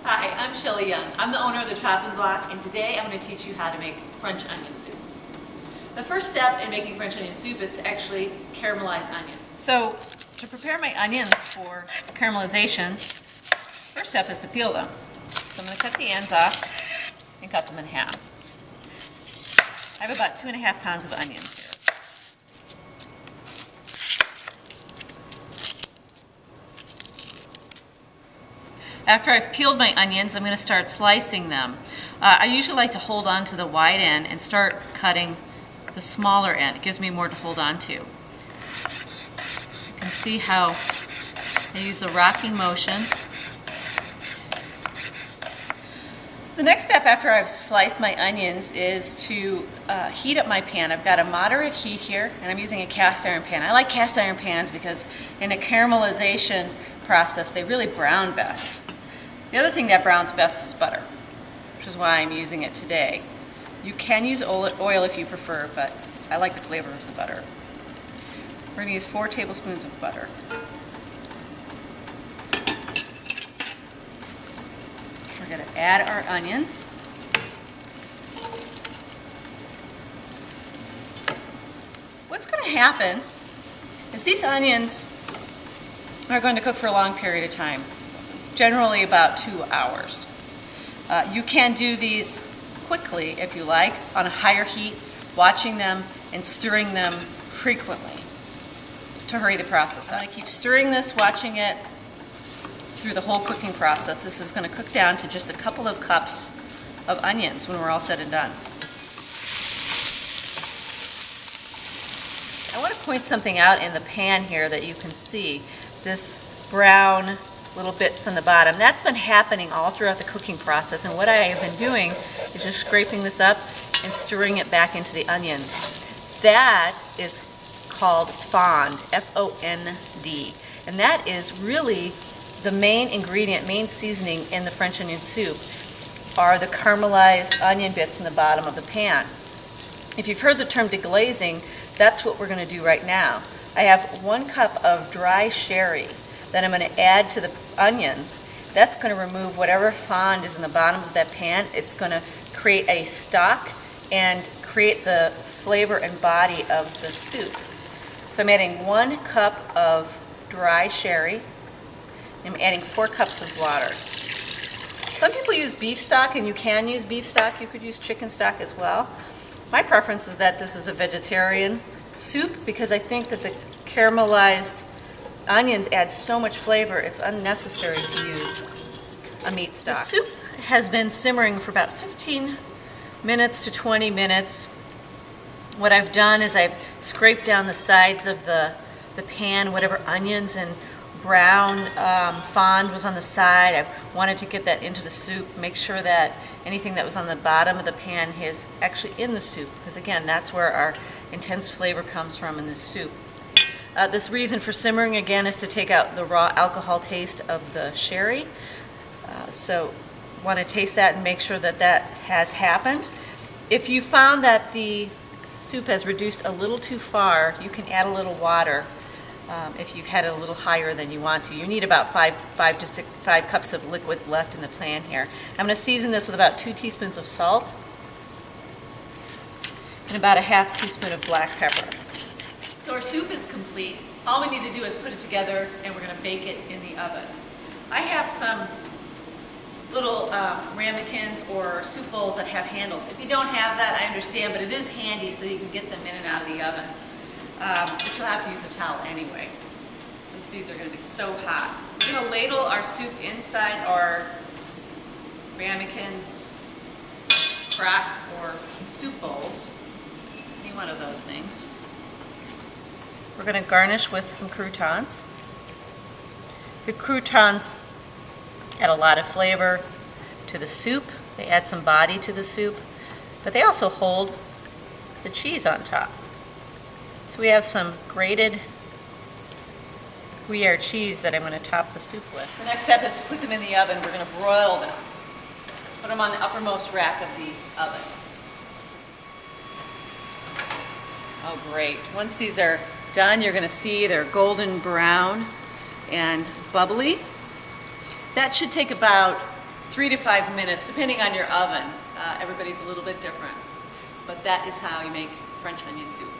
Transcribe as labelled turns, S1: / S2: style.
S1: Hi, I'm Shelley Young. I'm the owner of the Chopping Block, and today I'm going to teach you how to make French onion soup. The first step in making French onion soup is to actually caramelize onions. So, to prepare my onions for caramelization, first step is to peel them. So I'm going to cut the ends off and cut them in half. I have about 2.5 pounds of onions here. After I've peeled my onions, I'm going to start slicing them. I usually like to hold on to the wide end and start cutting the smaller end. It gives me more to hold on to. You can see how I use a rocking motion. The next step after I've sliced my onions is to heat up my pan. I've got a moderate heat here, and I'm using a cast iron pan. I like cast iron pans because in a caramelization process, they really brown best. The other thing that browns best is butter, which is why I'm using it today. You can use oil if you prefer, but I like the flavor of the butter. We're going to use 4 tablespoons of butter. We're going to add our onions. What's going to happen is these onions are going to cook for a long period of time, generally about 2 hours. You can do these quickly if you like, on a higher heat, watching them and stirring them frequently to hurry the process up. I'm going to keep stirring this, watching it through the whole cooking process. This is going to cook down to just a couple of cups of onions when we're all said and done. I want to point something out in the pan here that you can see. This brown little bits on the bottom. That's been happening all throughout the cooking process, and what I have been doing is just scraping this up and stirring it back into the onions. That is called fond, F-O-N-D, and that is really the main ingredient, main seasoning in the French onion soup are the caramelized onion bits in the bottom of the pan. If you've heard the term deglazing, that's what we're going to do right now. I have 1 cup of dry sherry that I'm going to add to the onions. That's going to remove whatever fond is in the bottom of that pan. It's going to create a stock and create the flavor and body of the soup. So I'm adding 1 cup of dry sherry. I'm adding 4 cups of water. Some people use beef stock, and you can use beef stock. You could use chicken stock as well. My preference is that this is a vegetarian soup because I think that the caramelized onions add so much flavor, it's unnecessary to use a meat stock. The soup has been simmering for about 15 minutes to 20 minutes. What I've done is I've scraped down the sides of the pan, whatever onions and brown fond was on the side. I've wanted to get that into the soup, make sure that anything that was on the bottom of the pan is actually in the soup, because again, that's where our intense flavor comes from in this soup. This reason for simmering again is to take out the raw alcohol taste of the sherry. So want to taste that and make sure that that has happened. If you found that the soup has reduced a little too far, you can add a little water if you've had it a little higher than you want to. You need about 5 cups of liquids left in the pan here. I'm going to season this with about 2 teaspoons of salt and about a ½ teaspoon of black pepper. So our soup is complete. All we need to do is put it together, and we're going to bake it in the oven. I have some little ramekins or soup bowls that have handles. If you don't have that, I understand, but it is handy so you can get them in and out of the oven. But you'll have to use a towel anyway, since these are going to be so hot. We're going to ladle our soup inside our ramekins, crocks, or soup bowls. Any one of those things. We're going to garnish with some croutons. The croutons add a lot of flavor to the soup. They add some body to the soup, but they also hold the cheese on top. So we have some grated Gruyere cheese that I'm going to top the soup with. The next step is to put them in the oven. We're going to broil them. Put them on the uppermost rack of the oven. Oh, great. Once these are done, you're going to see they're golden brown and bubbly. That should take about 3 to 5 minutes, depending on your oven. Everybody's a little bit different. But that is how you make French onion soup.